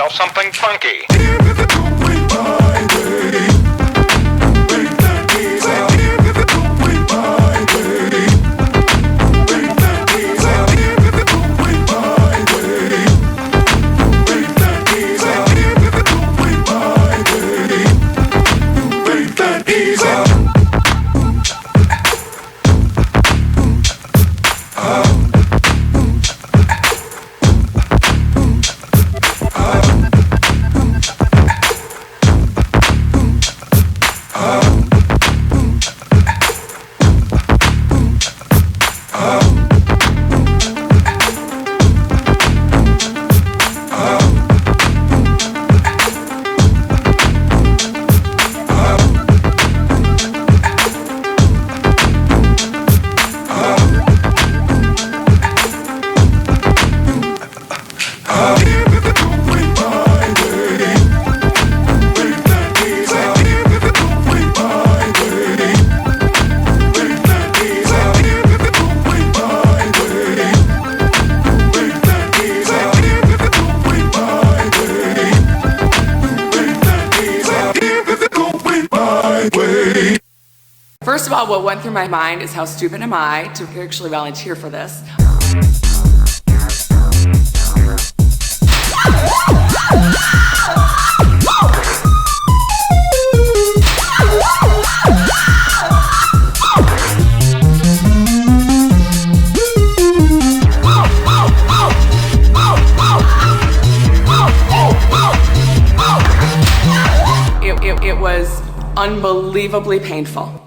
yourself something funky. First of all, what went through my mind is how stupid am I to actually volunteer for this. It was unbelievably painful.